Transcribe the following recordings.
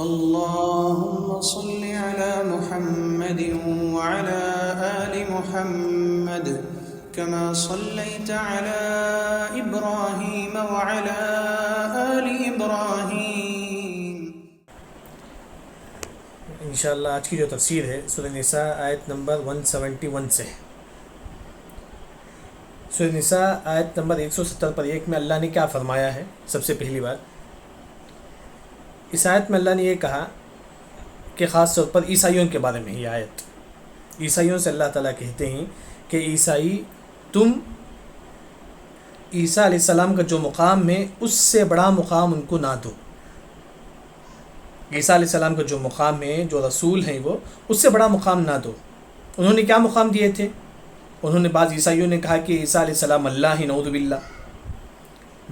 اللهم صل على محمد وعلى آل محمد كما صليت على إبراهيم وعلى آل إبراهيم. انشاءاللہ آج کی جو تفسیر ہے سورہ نساء آیت نمبر 171 سے. سورہ نساء آیت نمبر 170 پر ایک میں اللہ نے کیا فرمایا ہے؟ سب سے پہلی بات اس آیت میں اللہ نے یہ کہا کہ خاص طور پر عیسائیوں کے بارے میں یہ آیت. عیسائیوں سے اللہ تعالیٰ کہتے ہیں کہ عیسائی تم عیسیٰ علیہ السلام کا جو مقام ہے اس سے بڑا مقام ان کو نہ دو. عیسیٰ علیہ السلام کا جو مقام ہے، جو رسول ہیں، وہ اس سے بڑا مقام نہ دو. انہوں نے کیا مقام دیے تھے؟ انہوں نے بعض عیسائیوں نے کہا کہ عیسیٰ علیہ السلام اللہ ہی، نعوذ باللہ.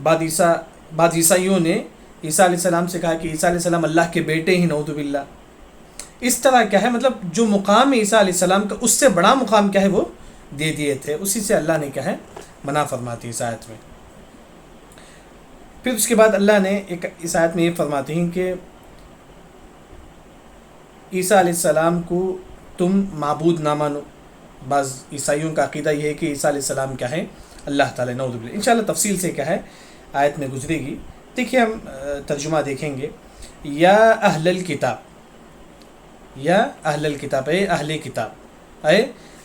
بعض عیسائیوں نے عیسیٰ علیہ السلام سے کہا کہ عیسیٰ علیہ السلام اللہ کے بیٹے ہی، نعوذ باللہ. اس طرح کیا ہے، مطلب جو مقام ہے عیسیٰ علیہ السلام کا اس سے بڑا مقام کیا ہے وہ دے دیے تھے. اسی سے اللہ نے کیا ہے منع فرماتی ہے اس آیت میں. پھر اس کے بعد اللہ نے ایک اس آیت میں یہ فرماتے ہیں کہ عیسیٰ علیہ السلام کو تم معبود نہ مانو. بعض عیسائیوں کا عقیدہ یہ ہے کہ عیسیٰ علیہ السلام کیا ہے اللہ تعالیٰ، نعوذ باللہ. انشاءاللہ تفصیل سے کیا ہے آیت میں گزرے گی. دیکھیے ہم ترجمہ دیکھیں گے. یا اہل الکتاب، یا اہل الکتاب، اے اہل کتاب، اے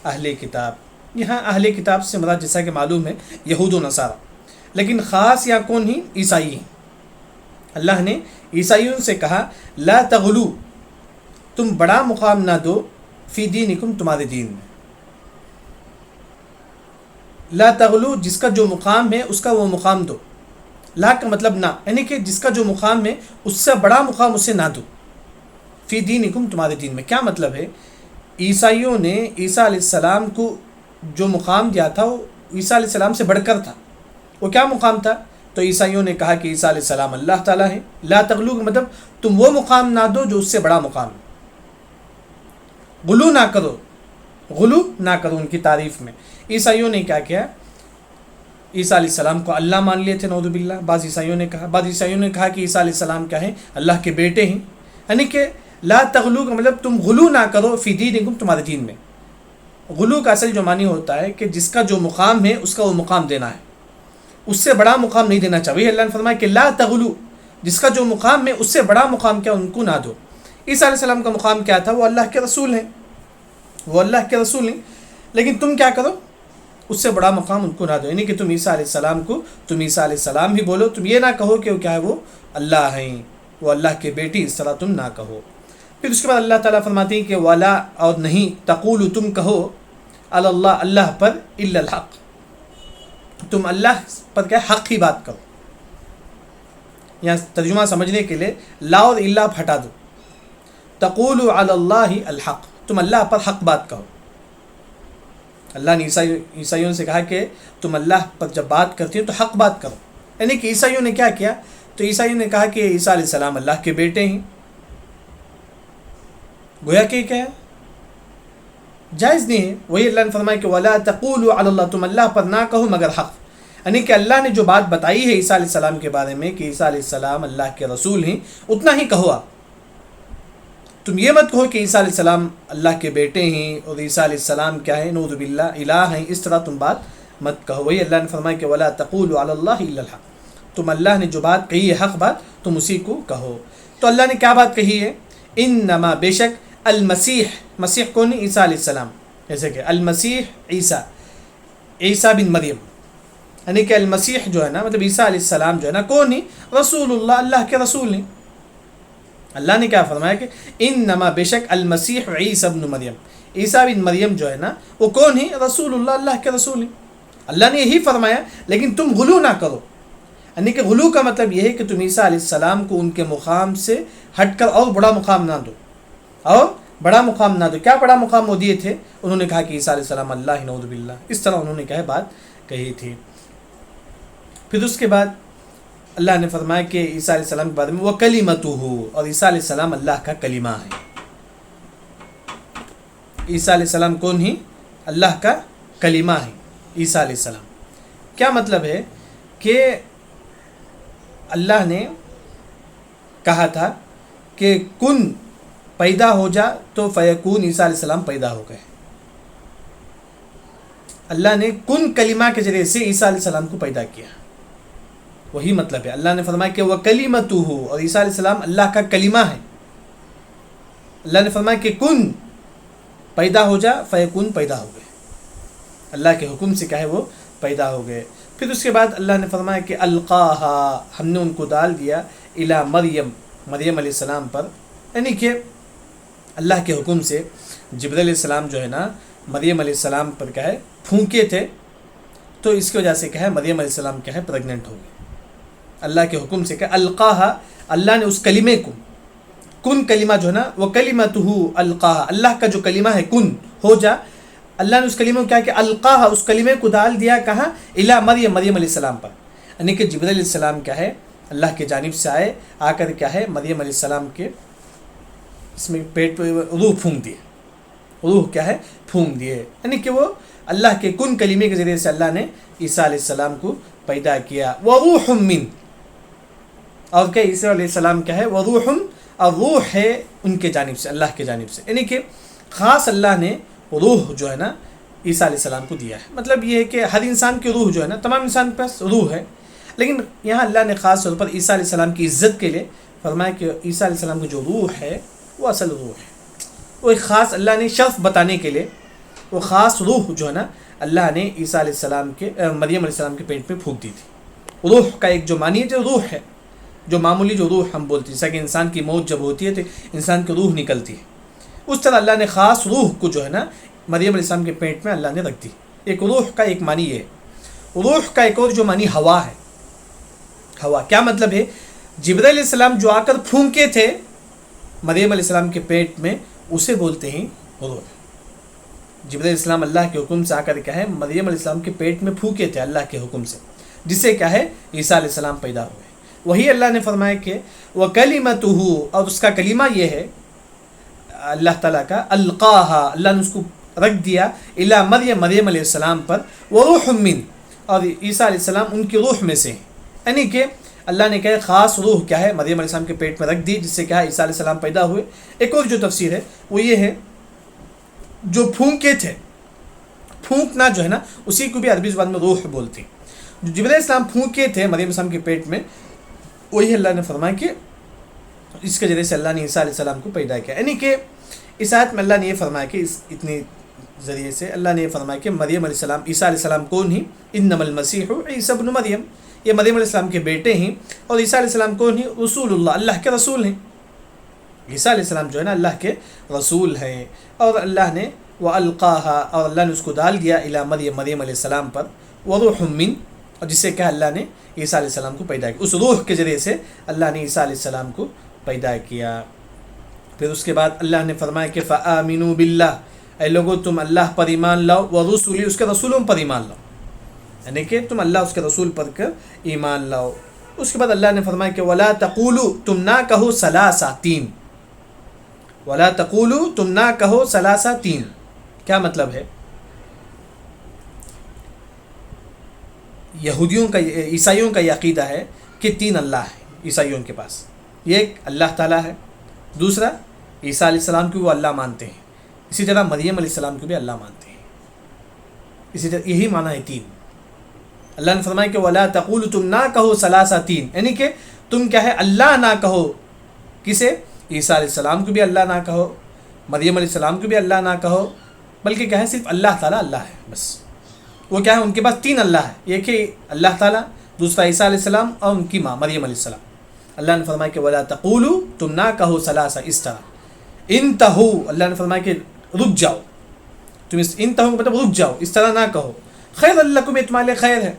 اہل کتاب. یہاں اہل کتاب سے مراد جیسا کہ معلوم ہے یہود و نصارہ، لیکن خاص یہاں کون ہی؟ عیسائی ہیں. اللہ نے عیسائیوں سے کہا لا تغلو، تم بڑا مقام نہ دو، فی دینکم، تمہارے دین میں. لا تغلو، جس کا جو مقام ہے اس کا وہ مقام دو. لا کا مطلب نہ، یعنی کہ جس کا جو مقام ہے اس سے بڑا مقام اسے نہ دو. فی دینکم، تمہارے دین میں. کیا مطلب ہے؟ عیسائیوں نے عیسیٰ علیہ السلام کو جو مقام دیا تھا وہ عیسیٰ علیہ السلام سے بڑھ کر تھا. وہ کیا مقام تھا؟ تو عیسائیوں نے کہا کہ عیسیٰ علیہ السلام اللہ تعالیٰ ہے. لا تغلو کا مطلب تم وہ مقام نہ دو جو اس سے بڑا مقام ہے. غلو نہ کرو، غلو نہ کرو ان کی تعریف میں. عیسائیوں نے کیا کیا؟ عیسیٰ علیہ السلام کو اللہ مان لیے تھے، نعوذ باللہ. بعض عیسائیوں نے کہا کہ عیسیٰ علیہ السلام کیا ہیں؟ اللہ کے بیٹے ہیں. یعنی کہ لا تغلو کا مطلب تم غلو نہ کرو فی دینکم، تمہارے دین میں. غلو کا اصل جو معنی ہوتا ہے کہ جس کا جو مقام ہے اس کا وہ مقام دینا ہے، اس سے بڑا مقام نہیں دینا چاہیے. اللہ نے فرمایا کہ لا تغلو، جس کا جو مقام ہے اس سے بڑا مقام کیا ان کو نہ دو. عیسیٰ علیہ السلام کا مقام کیا تھا؟ وہ اللہ کے رسول ہیں، وہ اللہ کے رسول ہیں. لیکن تم کیا کرو؟ اس سے بڑا مقام ان کو نہ دو. یعنی کہ تم عیسیٰ علیہ السلام کو تم عیسیٰ علیہ السلام ہی بولو، تم یہ نہ کہو کہ وہ کیا ہے، وہ اللہ ہیں، وہ اللہ کے بیٹی، اس طرح تم نہ کہو. پھر اس کے بعد اللہ تعالیٰ فرماتے ہیں کہ ولا، اور نہیں، تقول، تم کہو، علی اللہ، اللہ پر، الا الحق، تم اللہ پر کیا حق ہی بات کرو. یہاں ترجمہ سمجھنے کے لیے لا اور الا ہٹا دو. تقول علی اللہ الحق، تم اللہ پر حق بات کہو. اللہ نے عیسائیوں سے کہا کہ تم اللہ پر جب بات کرتی ہو تو حق بات کرو. یعنی کہ عیسائیوں نے کیا کیا؟ تو عیسائیوں نے کہا کہ عیسیٰ علیہ السلام اللہ کے بیٹے ہیں. گویا کہ کیا ہے؟ جائز نہیں ہے. وہی اللہ نے فرمایا کہ ولا تقولوا علی اللہ، تم اللہ پر نہ کہو مگر حق. یعنی کہ اللہ نے جو بات بتائی ہے عیسیٰ علیہ السلام کے بارے میں کہ عیسیٰ علیہ السلام اللہ کے رسول ہیں، اتنا ہی کہو آپ. تم یہ مت کہو کہ عیسیٰ علیہ السلام اللہ کے بیٹے ہیں اور عیسیٰ علیہ السلام کیا ہے، نعوذ باللہ، الہ ہیں. اس طرح تم بات مت کہو. وہی اللہ نے فرمایا کہ ولا تقولوا علی اللہ الا الحق، تم اللہ نے جو بات کہی ہے حق بات، تم اسی کو کہو. تو اللہ نے کیا بات کہی ہے؟ انما، بے شک، المسیح، مسیح کون ہے؟ عیسیٰ علیہ السلام. جیسے کہ المسیح عیسیٰ بن مریم، یعنی کہ المسیح جو ہے نا، مطلب عیسیٰ علیہ السلام جو ہے نا، کون ہے؟ رسول اللہ، اللہ کے رسول ہیں. اللہ نے کیا فرمایا کہ انما، بے شک، المسیح عیسیٰ بن مریم، عیسیٰ بن مریم جو ہے نا وہ کون ہے؟ رسول اللہ، اللہ کے رسول ہیں. اللہ نے یہی فرمایا، لیکن تم غلو نہ کرو. یعنی کہ غلو کا مطلب یہ ہے کہ تم عیسیٰ علیہ السلام کو ان کے مقام سے ہٹ کر اور بڑا مقام نہ دو، اور بڑا مقام نہ دو. کیا بڑا مقام وہ دیے تھے؟ انہوں نے کہا کہ عیسیٰ علیہ السلام اللہ، نعوذ باللہ. اس طرح انہوں نے کیا ہے بات کہی تھی. پھر اس کے بعد اللہ نے فرمایا کہ عیسیٰ علیہ السلام کے بارے میں وَكَلِمَتُهُ، اور عیسیٰ علیہ السلام اللہ کا کلمہ ہے. عیسیٰ علیہ السلام کون ہی؟ اللہ کا کلمہ ہے عیسیٰ علیہ السلام. کیا مطلب ہے کہ اللہ نے کہا تھا کہ کن پیدا ہو جا تو فیکون عیسیٰ علیہ السلام پیدا ہو گئے. اللہ نے کن کلمہ کے ذریعے سے عیسیٰ علیہ السلام کو پیدا کیا. وہی مطلب ہے. اللہ نے فرمایا کہ وہ کلمتہ، اور عیسیٰ علیہ السلام اللہ کا کلمہ ہے. اللہ نے فرمایا کہ کن پیدا ہو جا، فیکون پیدا ہو گئے. اللہ کے حکم سے کیا ہے وہ پیدا ہو گئے. پھر اس کے بعد اللہ نے فرمایا کہ القاہا، ہم نے ان کو ڈال دیا الی مریم، مریم علیہ السلام پر. یعنی کہ اللہ کے حکم سے جبرائیل علیہ السلام جو ہے نا مریم علیہ السلام پر کیا ہے پھونکے تھے، تو اس کی وجہ سے کیا ہے مریم علیہ السلام کیا ہے پریگننٹ ہو گئی. اللہ کے حکم سے کیا القاہا، اللہ نے اس کلمے کو، کن کلمہ جو ہے نا وہ کلمتہ القاہا، اللہ کا جو کلمہ ہے کن ہو جا، اللہ نے اس کلمے کو کیا کہ القاہا، اس کلمے کو ڈال دیا کہاں الی مریم، مریم علیہ السلام پر. یعنی کہ جبرائیل علیہ السلام کیا ہے اللہ کی جانب سے آئے، آ کر کیا ہے مریم علیہ السلام کے اس میں پیٹ پہ روح پھونک دیے، روح کیا ہے پھونک دیے. یعنی کہ وہ اللہ کے کن کلمے کے ذریعے سے اللہ نے عیسیٰ علیہ السلام کو پیدا کیا. وروح من، اور کیا عیسیٰ علیہ السلام کیا ہے وروح، اور روح ہے ان کے جانب سے، اللہ کے جانب سے. یعنی کہ خاص اللہ نے روح جو ہے نا عیسیٰ علیہ السلام کو دیا ہے. مطلب یہ ہے کہ ہر انسان کی روح جو ہے نا، تمام انسان کے پاس روح ہے، لیکن یہاں اللہ نے خاص طور پر عیسیٰ علیہ السلام کی عزت کے لیے فرمایا کہ عیسیٰ علیہ السلام کی جو روح ہے وہ اصل روح ہے. وہ ایک خاص اللہ نے شرف بتانے کے لیے وہ خاص روح جو ہے نا اللہ نے عیسیٰ علیہ السلام کے مریم علیہ السلام کے پیٹ پہ پھونک دی تھی. روح کا ایک جو معنی ہے جو روح ہے، جو معمولی جو روح ہم بولتے ہیں، جیسا کہ انسان کی موت جب ہوتی ہے تو انسان کی روح نکلتی ہے، اس طرح اللہ نے خاص روح کو جو ہے نا مریم علیہ السلام کے پیٹ میں اللہ نے رکھ دی. ایک روح کا ایک معنی یہ ہے. روح کا ایک اور جو معنی ہوا ہے. ہوا کیا مطلب ہے؟ جبرائیل علیہ السلام جو آ کر پھونکے تھے مریم علیہ السلام کے پیٹ میں، اسے بولتے ہیں روح. جبرائیل علیہ السلام اللہ کے حکم سے آ کر کیا ہے مریم علیہ السلام کے پیٹ میں پھونکے تھے اللہ کے حکم سے، جس سے کیا ہے عیسیٰ علیہ السلام پیدا ہوئے. وہی اللہ نے فرمایا کہ وَكَلِمَتُهُ، اور اس کا کلمہ یہ ہے اللہ تعالیٰ کا القاہا، اللہ نے اس کو رکھ دیا الی مریم، مریم علیہ السلام پر. وروح من، اور عیسیٰ علیہ السلام ان کی روح میں سے ہیں. یعنی کہ اللہ نے کہا خاص روح کیا ہے مریم علیہ السلام کے پیٹ میں رکھ دی، جس سے کیا ہے عیسیٰ علیہ السلام پیدا ہوئے. ایک اور جو تفسیر ہے وہ یہ ہے جو پھونکے تھے، پھونکنا جو ہے نا اسی کو بھی عربی زبان میں روح بولتے ہیں. جو جبرائیل علیہ السلام پھونکے تھے مریم علیہ السلام کے پیٹ میں، وہی اللہ نے فرمایا کہ اس کے ذریعے سے اللہ نے عیسیٰ علیہ السلام کو پیدا کیا. یعنی کہ اس آیت میں اللہ نے یہ فرمایا کہ اس اتنے ذریعے سے اللہ نے یہ فرمایا کہ مریم علیہ السلام، عیسیٰ علیہ السلام کون ہی؟ انما المسیح عیسی ابن مریم، یہ مریم علیہ السلام کے بیٹے ہیں. اور عیسیٰ علیہ السلام کون ہیں؟ رسول اللہ، اللہ کے رسول ہیں. عیسیٰ علیہ السلام جو ہے نا اللہ کے رسول ہیں. اور اللہ نے وَأَلْقَاهَا، اور اللہ نے اس کو ڈال دیا الی مریم، مریم علیہ السلام پر. وَرُوحٌ مِّن، اور جس سے کہ اللہ نے عیسیٰ علیہ السلام کو پیدا کیا. اس روح کے ذریعے سے اللہ نے عیسیٰ علیہ السلام کو پیدا کیا. پھر اس کے بعد اللہ نے فرمایا کہ فَآمِنُوا بِاللَّهِ، اے لوگو تم اللہ پر ایمان لاؤ، وَرُسُلِهِ، اس کے رسولوں پر ایمان لاؤ. یعنی کہ تم اللہ اس کے رسول پر کر ایمان لاؤ. اس کے بعد اللہ نے فرمایا کہ وَلَا تَقُولُوا، تم نہ کہو ثلاثہ تین. وَلَا تَقُولُوا، تم نہ کہو ثلاثہ تین. کیا مطلب ہے؟ یہودیوں کا، عیسائیوں کا یہ عقیدہ ہے کہ تین اللہ ہے عیسائیوں کے پاس. یہ ایک اللہ تعالیٰ ہے، دوسرا عیسیٰ علیہ السلام کو وہ اللہ مانتے ہیں، اسی طرح مریم علیہ السلام کو بھی اللہ مانتے ہیں. اسی طرح یہی معنی ہے تین. اللہ نے فرمایا کہ وَلَا تَقُولُوا، تم نہ کہو ثلاثہ تین، یعنی کہ تم کیا ہے اللہ نہ کہو. کسے؟ عیسیٰ علیہ السلام کو بھی اللہ نہ کہو، مریم علیہ السلام کو بھی اللہ نہ کہو، بلکہ کیا ہے صرف اللہ تعالیٰ اللہ ہے بس. وہ کیا ہے ان کے پاس تین اللہ ہے، ایک ہے اللہ تعالیٰ، دوسرا عیسیٰ علیہ السلام، اور ان کی ماں مریم علیہ السلام. اللہ نے فرمایا کہ وَلَا تَقُولُوا، تم نہ کہو ثلاثہ اس طرح. انتہوا، اللہ نے فرمایا کہ رک جاؤ. تم اس انتہوا کا مطلب رک جاؤ، اس طرح نہ کہو. خیر لکم، تمہارے لیے خیر ہے.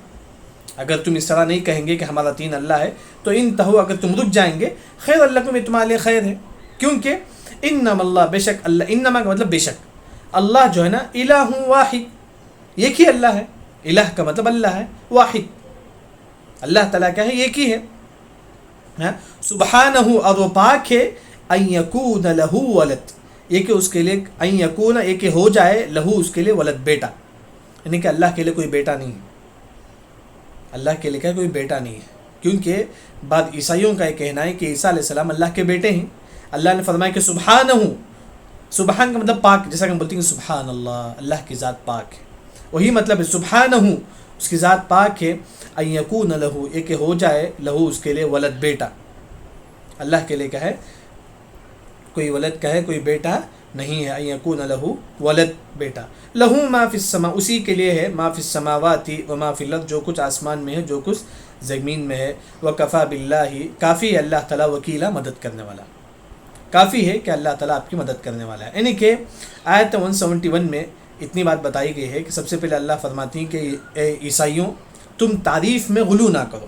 اگر تم اس طرح نہیں کہیں گے کہ ہمارا تین اللہ ہے تو انتہوا، اگر تم رک جائیں گے، خیر لکم، تمہارے لیے خیر ہے. کیونکہ انما اللہ، بے شک اللہ، انما کا مطلب بے شک، اللہ جو ہے نا الہ واحد، ایک ہی اللہ ہے. الہ کا مطلب اللہ ہے، واحد اللہ تعالیٰ کیا ہے ایک ہی ہے. سبحانہ، اور وہ پاک ہے، ان یکون لہ ولد، یہ کہ اس کے لیے ان یکون، یہ کہ ہو جائے لہو اس کے لیے ولد، بیٹا. یعنی کہ اللہ کے لیے کوئی بیٹا نہیں ہے. اللہ کے لیے کیا کوئی بیٹا نہیں ہے. کیونکہ بعض عیسائیوں کا یہ کہنا ہے کہ عیسیٰ علیہ السلام اللہ کے بیٹے ہیں، اللہ نے فرمایا کہ سبحانہ، سبحان کا مطلب پاک، جیسا کہ ہم بولتے ہیں سبحان اللہ، اللہ کی ذات پاک ہے، وہی مطلب ہے سبحانہ، اس کی ذات پاک ہے، ان یکون لہو، یہ کہ ہو جائے، لہو اس کے لیے، ولد بیٹا، اللہ کے لیے کیا ہے، کوئی ولد کا ہے، کوئی بیٹا نہیں ہے، ان یکون لہو ولد، بیٹا، لہو ما فی السماء، اسی کے لیے ہے، ما فی السماوات و ما فی الارض، جو کچھ آسمان میں ہے، جو کچھ زمین میں ہے، وکفا باللہ، کافی ہے اللہ تعالیٰ، وکیلا، مدد کرنے والا، کافی ہے کہ اللہ تعالیٰ آپ کی مدد کرنے والا ہے۔ یعنی کہ آیت 171 میں اتنی بات بتائی گئی ہے کہ سب سے پہلے اللہ فرماتی ہیں کہ اے عیسائیوں، تم تعریف میں غلو نہ کرو،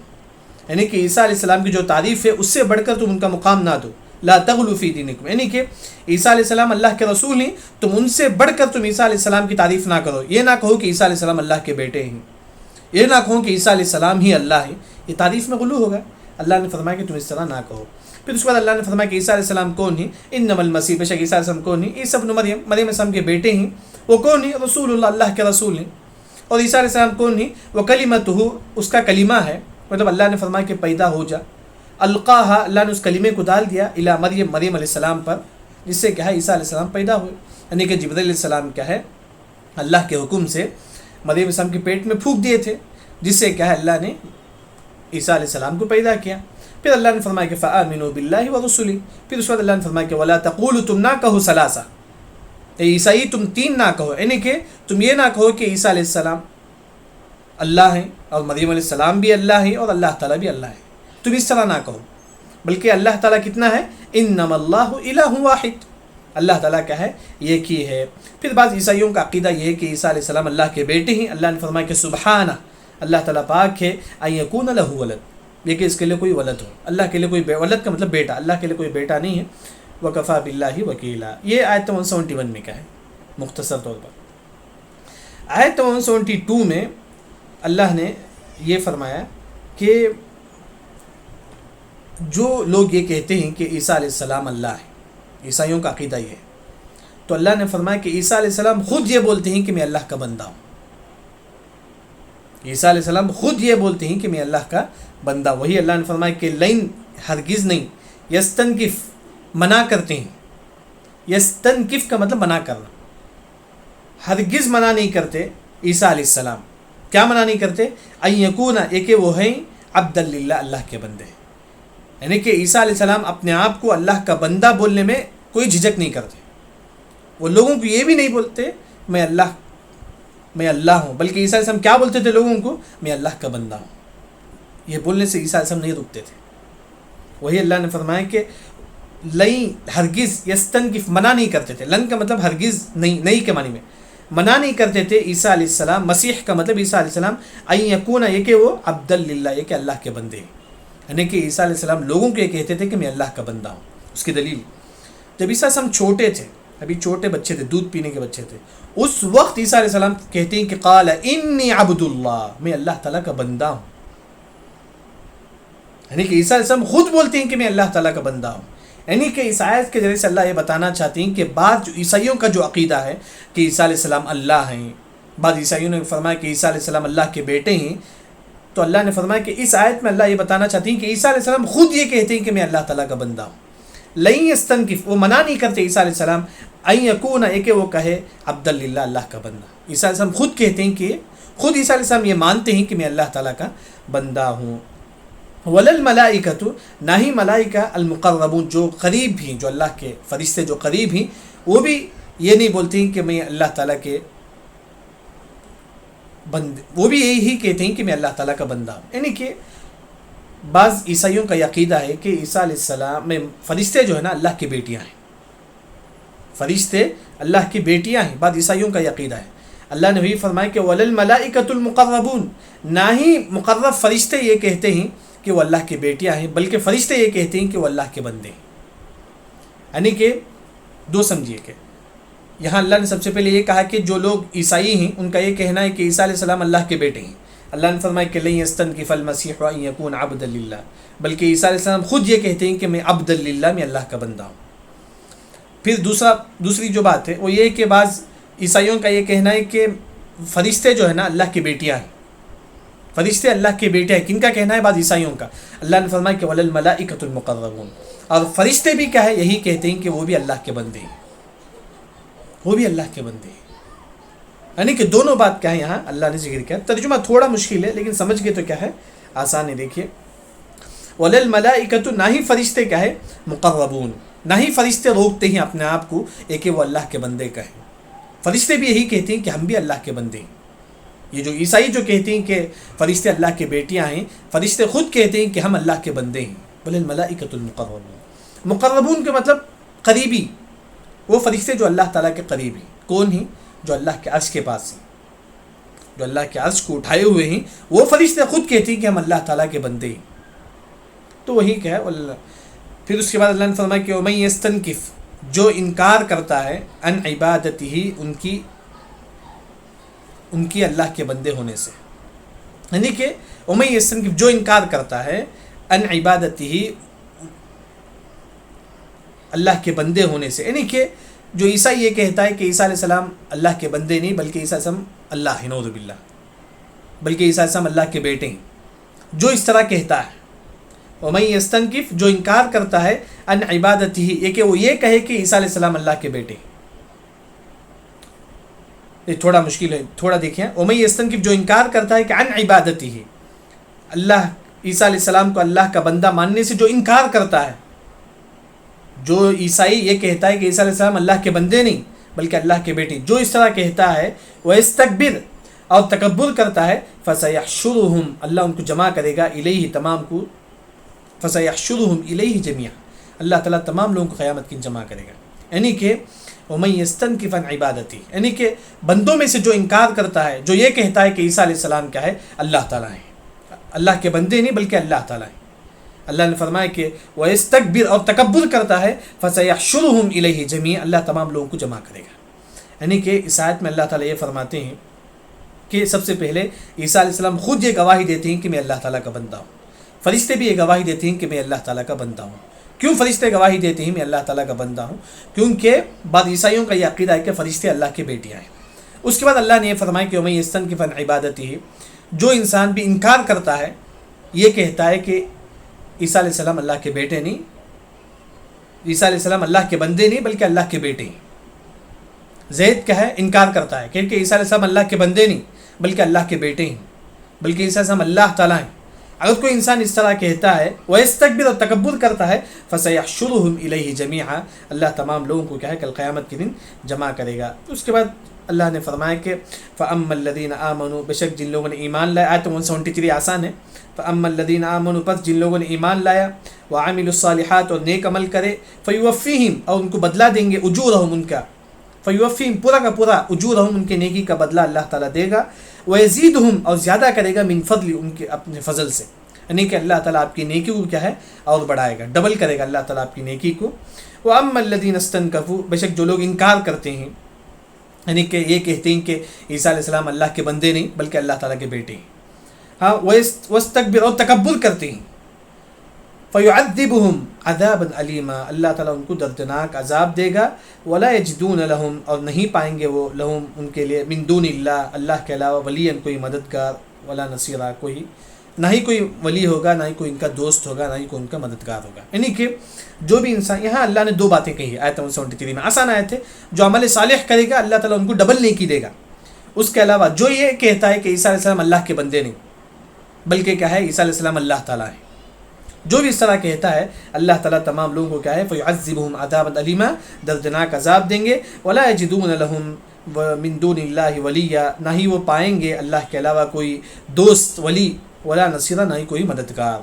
یعنی کہ عیسیٰ علیہ السلام کی جو تعریف ہے اس سے بڑھ کر تم ان کا مقام نہ دو، لا تغلو فی دینکم، یعنی کہ عیسیٰ علیہ السلام اللہ کے رسول ہیں، تم ان سے بڑھ کر تم عیسیٰ علیہ السلام کی تعریف نہ کرو، یہ نہ کہو کہ عیسیٰ علیہ السلام اللہ کے بیٹے ہیں، یہ نہ کہو کہ عیسیٰ علیہ السلام ہی اللہ ہے، یہ تعریف میں غلو ہوگا، اللہ نے فرمایا کہ تم اس طرح نہ کہو۔ پھر اس کے بعد اللہ نے فرمایا کہ عیسیٰ علیہ السلام کون ہیں، انما المسیح، بے شک عیسیٰ علیہ السلام کون ہیں، عیسیٰ ابن مریم، مریم علیہ السلام کے بیٹے ہیں، وہ کون ہیں، رسول اللہ، اللہ کے رسول ہیں، اور عیسیٰ علیہ السلام کون ہیں، وہ کلمتہ، اس کا کلمہ ہے، مطلب اللہ نے فرمایا کہ پیدا ہو جا، القاہا، اللہ نے اس کلمے کو ڈال دیا، الی مریم، مریم علیہ السلام پر، جس سے کیا ہے عیسیٰ علیہ السلام پیدا ہوئے، یعنی کہ جبرائیل علیہ السلام کیا ہے اللہ کے حکم سے مریم علیہ السلام کے پیٹ میں پھونک دیے تھے، جس سے کیا ہے اللہ نے عیسیٰ علیہ السلام کو پیدا کیا۔ پھر اللہ نے فرمایا کہ فآمنوا باللہ ورسلہ، پھر اس وقت اللہ نے فرمایا کہ ولا تقولوا، تم نہ کہو ثلاثہ، اے عیسائی تم تین نہ کہو، یعنی کہ تم یہ نہ کہو کہ عیسیٰ علیہ السلام اللہ ہیں اور مریم علیہ السلام بھی اللہ ہیں اور اللہ تعالیٰ بھی اللہ ہے، تم اس طرح نہ کہو، بلکہ اللہ تعالیٰ کتنا ہے، انما اللہ الہ واحد، اللہ تعالیٰ کیا ہے، ایک ہی ہے۔ پھر بعض عیسائیوں کا عقیدہ یہ ہے کہ عیسیٰ علیہ السلام اللہ کے بیٹے ہیں، اللہ نے فرمایا کہ سبحانہ، اللہ تعالیٰ پاک ہے، ان یکون لہ ولد، یہ کہ اس کے لیے کوئی ولد ہو، اللہ کے لیے کوئی ولد کا مطلب بیٹا، اللہ کے لیے کوئی بیٹا نہیں ہے، وکفا باللہ وکیلا۔ یہ آیت 171 میں کیا ہے مختصر طور پر۔ آیت 172 میں اللہ نے یہ فرمایا کہ جو لوگ یہ کہتے ہیں کہ عیسیٰ علیہ السلام اللہ ہے، عیسائیوں کا عقیدہ یہ ہے، تو اللہ نے فرمایا کہ عیسیٰ علیہ السلام خود یہ بولتے ہیں کہ میں اللہ کا بندہ ہوں، عیسیٰ علیہ السلام خود یہ بولتے ہیں کہ میں اللہ کا بندہ، وہی اللہ نے فرمایا کہ لین، ہرگز نہیں، یستنکف، منع کرتے ہیں، یستنکف کا مطلب منع کرنا، ہرگز منع نہیں کرتے عیسیٰ علیہ السلام، کیا منع نہیں کرتے، ان یکون، یہ کہ وہ ہیں عبد للہ، اللہ کے بندے، یعنی کہ عیسیٰ علیہ السلام اپنے آپ کو اللہ کا بندہ بولنے میں کوئی جھجک نہیں کرتے، وہ لوگوں کو یہ بھی نہیں بولتے میں اللہ ہوں، بلکہ عیسیٰ علیہ السلام کیا بولتے تھے لوگوں کو، میں اللہ کا بندہ ہوں، یہ بولنے سے عیسیٰ علیہ السلام نہیں رکتے تھے۔ وہی اللہ نے فرمایا کہ لئی، ہرگز، یستنکف، منع نہیں کرتے تھے، لن کا مطلب ہرگز نہیں، نہیں کے معنی میں منع نہیں کرتے تھے عیسیٰ علیہ السلام، مسیح کا مطلب عیسیٰ علیہ السلام، ان یکون، یہ کہ وہ عبد للہ، یہ کہ اللہ کے بندے ہیں، یعنی کہ عیسیٰ علیہ السلام لوگوں کو یہ کہتے تھے کہ میں اللہ کا بندہ ہوں۔ اس کی دلیل، جب عیسیٰ علیہ السلام چھوٹے تھے، ابھی چھوٹے بچے تھے، دودھ پینے کے بچے تھے، اس وقت عیسیٰ علیہ السلام کہتے ہیں کہ قال انی عبد اللہ، میں اللہ تعالیٰ کا بندہ ہوں، یعنی کہ عیسیٰ علیہ السلام خود بولتے ہیں کہ میں اللہ تعالیٰ کا بندہ ہوں، یعنی کہ اس آیت کے ذریعے سے اللہ یہ بتانا چاہتے ہیں کہ بعض جو عیسائیوں کا جو عقیدہ ہے کہ عیسیٰ علیہ السلام اللہ ہیں، بعض عیسائیوں نے فرمایا کہ عیسیٰ علیہ السلام اللہ کے بیٹے ہیں، تو اللہ نے فرمایا کہ اس آیت میں اللہ یہ بتانا چاہتے ہیں کہ عیسیٰ علیہ السلام خود یہ کہتے ہیں کہ میں اللہ تعالیٰ کا بندہ ہوں، لن یستنکف، وہ منع نہیں کرتے عیسیٰ علیہ السلام، ان یکون، یہ کہ وہ کہے عبد للہ، اللہ کا بندہ، عیسیٰ علیہ السلام خود کہتے ہیں کہ خود عیسیٰ علیہ السلام یہ مانتے ہیں کہ میں اللہ تعالیٰ کا بندہ ہوں۔ وللملائکۃ، نہ ہی ملائکہ، المقربون، جو قریب ہیں، جو اللہ کے فرشتے جو قریب ہیں، وہ بھی یہ نہیں بولتے ہیں کہ میں اللہ تعالیٰ کے بندے، وہ بھی یہی کہتے ہیں کہ میں اللہ تعالیٰ کا بندہ ہوں، یعنی کہ بعض عیسائیوں کا یہ عقیدہ ہے کہ عیسیٰ علیہ السلام میں فرشتے جو ہے نا اللہ کی بیٹیاں ہیں، فرشتے اللہ کی بیٹیاں ہیں، بعض عیسائیوں کا یہ عقیدہ ہے۔ اللہ نے بھی فرمایا کہ وللملائکۃ المقربون، نہ ہی مقرب فرشتے یہ کہتے ہیں کہ وہ اللہ کی بیٹیاں ہیں، بلکہ فرشتے یہ کہتے ہیں کہ وہ اللہ کے بندے ہیں، یعنی کہ دو سمجھیے کہ یہاں اللہ نے سب سے پہلے یہ کہا کہ جو لوگ عیسائی ہیں ان کا یہ کہنا ہے کہ عیسیٰ علیہ السلام اللہ کے بیٹے ہیں، اللہ نے فرمایا کہ لن یستنکف المسیح ان یکون عبدا للہ، بلکہ عیسیٰ علیہ السلام خود یہ کہتے ہیں کہ میں عبد للہ، میں اللہ کا بندہ ہوں۔ پھر دوسری جو بات ہے وہ یہ ہے کہ بعض عیسائیوں کا یہ کہنا ہے کہ فرشتے جو ہے نا اللہ کی بیٹیاں ہیں، فرشتے اللہ کے بیٹے ہیں. کن کا کہنا ہے؟ بعض عیسائیوں کا. اللہ نے فرمایا کہ وَلَلْمَلَائِكَةُ الْمُقَرَّبُونَ, اور فرشتے بھی کیا ہے؟ یہی کہتے ہیں کہ وہ بھی اللہ کے بندے ہیں, وہ بھی اللہ کے بندے ہیں. یعنی کہ دونوں بات کیا ہے یہاں اللہ نے ذکر کیا. ترجمہ تھوڑا مشکل ہے لیکن سمجھ گئے تو کیا ہے آسان ہے. دیکھیے وَلَلْمَلَائِكَةُ, نہ ہی فرشتے کیا ہے مقربون, نہ ہی فرشتے روکتے ہیں اپنے آپ کو یہ کہ وہ اللہ کے بندے کا ہے. فرشتے بھی یہی کہتے ہیں کہ ہم بھی اللہ کے بندے ہیں. یہ جو عیسائی جو کہتے ہیں کہ فرشتے اللہ کے بیٹیاں ہیں, فرشتے خود کہتے ہیں کہ ہم اللہ کے بندے ہیں. وَلَلْمَلَائِكَةُ الْمُقَرَّبُونَ, مقربون کے مطلب قریبی, وہ فرشتے جو اللہ تعالیٰ کے قریبی. کون ہیں؟ جو اللہ کے عرش کے پاس ہیں, جو اللہ کے عرش کو اٹھائے ہوئے ہیں, وہ فرشتے خود کہتے ہیں کہ ہم اللہ تعالیٰ کے بندے ہیں. تو وہی کیا ہے اللہ. پھر اس کے بعد اللہ نے فرمایا کہ وَمَن يَسْتَنْكِفْ, جو انکار کرتا ہے ان عبادتہ, ان کی اللہ کے بندے ہونے سے. یعنی کہ وَمَن يَسْتَنْكِفْ, جو انکار کرتا ہے ان عبادتہ, اللہ کے بندے ہونے سے. یعنی کہ جو عیسائی یہ کہتا ہے کہ عیسیٰ علیہ السلام اللہ کے بندے نہیں بلکہ عیسیٰ علیہ السلام اللہ ہے, نعوذ باللہ, بلکہ عیسیٰ علیہ السلام اللہ کے بیٹے ہیں, جو اس طرح کہتا ہے. وَمَن يَسْتَنْكِفْ, جو انکار کرتا ہے ان عبادتہ, یہ کہ وہ یہ کہے کہ عیسیٰ علیہ السلام اللہ کے بیٹے ہیں. یہ تھوڑا مشکل ہے, تھوڑا دیکھیں. وَمَن يَسْتَنْكِفْ, جو انکار کرتا ہے کہ ان عبادتہ, اللہ عیسیٰ علیہ السلام کو اللہ کا بندہ ماننے سے جو انکار کرتا ہے. جو عیسائی یہ کہتا ہے کہ عیسیٰ علیہ السلام اللہ کے بندے نہیں بلکہ اللہ کے بیٹے, جو اس طرح کہتا ہے, وَيَسْتَكْبِرْ, اور تکبر کرتا ہے, فَسَيَحْشُرُهُمْ, اللہ ان کو جمع کرے گا, الیہ, تمام کو, فَسَيَحْشُرُهُمْ الیہ جميعا, اللہ تعالیٰ تمام لوگوں کو قیامت کی جمع کرے گا. یعنی کہ وَمَن يَسْتَنْكِفْ عَنْ عِبَادَتِهِ, یعنی کہ بندوں میں سے جو انکار کرتا ہے, جو یہ کہتا ہے کہ عیسیٰ علیہ السلام کیا ہے, اللہ تعالیٰ ہے, اللہ کے بندے نہیں بلکہ اللہ تعالیٰ ہے. اللہ نے فرمایا کہ وَيَسْتَكْبِرْ, اور تکبر کرتا ہے, فَسَيَحْشُرُهُمْ إِلَيْهِ جَمِيعًا, اللہ تمام لوگوں کو جمع کرے گا. یعنی کہ اس آیت میں اللہ تعالیٰ یہ فرماتے ہیں کہ سب سے پہلے عیسیٰ علیہ السلام خود یہ گواہی دیتے ہیں کہ میں اللہ تعالیٰ کا بندہ ہوں. فرشتے بھی یہ گواہی دیتے ہیں کہ میں اللہ تعالیٰ کا بندہ ہوں. کیوں فرشتے گواہی دیتے ہیں میں اللہ تعالیٰ کا بندہ ہوں؟ کیونکہ بعض عیسائیوں کا یہ عقیدہ ہے کہ فرشتے اللہ کے بیٹیاں ہیں. اس کے بعد اللہ نے یہ فرمایا کہ وَمَن يَسْتَنْكِفْ عَنْ عِبَادَتِهِ, جو انسان بھی انکار کرتا ہے, یہ کہتا ہے کہ عیسیٰ علیہ السلام اللہ کے بیٹے نہیں, عیسیٰ علیہ السلام اللہ کے بندے نہیں بلکہ اللہ کے بیٹے ہیں. زید کیا ہے, انکار کرتا ہے کہ عیسیٰ علیہ السلام اللہ کے بندے نہیں بلکہ اللہ کے بیٹے ہیں, بلکہ عیسیٰ علیہ السلام اللہ تعالیٰ ہیں. اگر کوئی انسان اس طرح کہتا ہے, وَيَسْتَكْبِرْ, اور تکبر کرتا ہے, فَسَيَحْشُرُهُمْ إِلَيْهِ جَمِيعًا, اللہ تمام لوگوں کو کیا ہے کل قیامت کے دن جمع کرے گا. اس کے بعد اللہ نے فرمایا کہ فَأَمَّا الَّذِينَ آمَنُوا, بے شک جن لوگوں نے ایمان لایا. آیت 173 آسان ہے. فَأَمَّا الَّذِينَ آمَنُوا, پس جن لوگوں نے ایمان لایا, وَعَمِلُوا الصَّالِحَاتِ, اور نیک عمل کرے, فَيُوَفِّيهِمْ, اور ان کو بدلہ دیں گے, أُجُورَهُمْ, ان کا, فَيُوَفِّيهِمْ, پورا کا پورا, أُجُورَهُمْ, ان کے نیکی کا بدلہ اللہ تعالیٰ دے گا, وَيَزِيدُهُمْ, اور زیادہ کرے گا, مِن فضل, ان کے اپنے فضل سے. یعنی کہ اللہ تعالیٰ آپ کی نیکی کو کیا ہے اور بڑھائے گا, ڈبل کرے گا اللہ تعالیٰ آپ کی نیکی کو. وَأَمَّا الَّذِينَ اسْتَنْكَفُوا, بے شک جو لوگ انکار کرتے ہیں, یعنی کہ یہ کہتے ہیں کہ عیسیٰ علیہ السلام اللہ کے بندے نہیں بلکہ اللہ تعالیٰ کے بیٹے ہیں, ہاں, وَاسْتَكْبِرْ, اور تکبر کرتے ہیں, فَيُعَذِّبُهُمْ عَذَابًا أَلِيمًا, اللہ تعالیٰ ان کو دردناک عذاب دے گا. وَلَا يَجِدُونَ لَهُمْ, اور نہیں پائیں گے وہ, لہم, ان کے لیے, مِن دُونِ اللَّهِ, اللہ کے علاوہ, وَلِيًّا, کوئی مددگار, وَلَا نَصِيرًا, کوئی نہ ہی کوئی ولی ہوگا, نہ ہی کوئی ان کا دوست ہوگا, نہ ہی کوئی ان کا مددگار ہوگا. یعنی کہ جو بھی انسان, یہاں اللہ نے دو باتیں کہی آیت 173 میں, آسان آیت ہے. جو عمل صالح کرے گا اللہ تعالیٰ ان کو ڈبل نیکی دے گا. اس کے علاوہ جو یہ کہتا ہے کہ عیسیٰ علیہ السلام اللہ کے بندے نہیں بلکہ کیا ہے عیسیٰ علیہ السلام اللہ تعالیٰ ہے, جو بھی اس طرح کہتا ہے اللہ تعالیٰ تمام لوگوں کو کیا ہے فَيُعَذِّبُهُمْ عَذَابًا أَلِيمًا, دردناک عذاب دیں گے. وَلَا يَجِدُونَ لَهُمْ مِن دُونِ اللَّهِ وَلِيًّا, نہ ہی وہ پائیں گے اللہ کے علاوہ کوئی دوست, ولی, ولا نصیرہ, نہ ہی کوئی مددگار.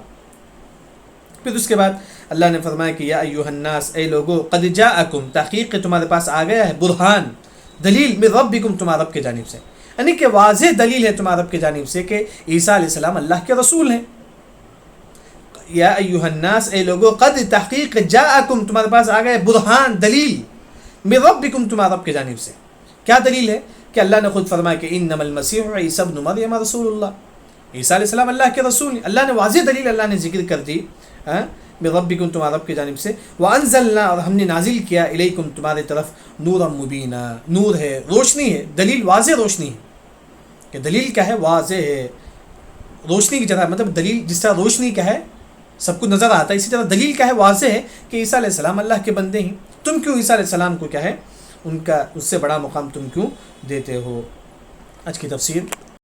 پھر اس کے بعد اللہ نے فرمایا کہ یا ایھا الناس, اے لوگو, قد جاءکم, تحقیق کہ تمہارے پاس آ گیا ہے, برہان, دلیل, من ربکم, تمہارے رب کی جانب سے, یعنی کہ واضح دلیل ہے تمہارے رب کی جانب سے کہ عیسیٰ علیہ السلام اللہ کے رسول ہیں. یا ایھا الناس, اے لوگو, قد, تحقیق, جاءکم, تمہارے پاس آ گیا ہے, برہان, دلیل, من ربکم, تمہارے رب کی جانب سے. کیا دلیل ہے؟ کہ اللہ نے خود فرمایا کہ انما المسیح عیسی ابن مریم رسول اللہ, عیسیٰ علیہ السلام اللہ کے رسول. اللہ نے واضح دلیل اللہ نے ذکر کر دی, بربکم, تمہارے رب کی جانب سے. وانزلنا, اور ہم نے نازل کیا, الیکم, تمہارے طرف, نورا مبینا, نور ہے, روشنی ہے, دلیل واضح روشنی ہے. کہ دلیل کیا ہے؟ واضح ہے, روشنی کی طرح، مطلب دلیل جس طرح روشنی کیا ہے سب کو نظر آتا ہے، اسی طرح دلیل کیا ہے واضح ہے کہ عیسیٰ علیہ السلام اللہ کے بندے ہیں، تم کیوں عیسیٰ علیہ السلام کو کیا ہے ان کا اس سے بڑا مقام تم کیوں دیتے ہو؟ آج کی تفسیر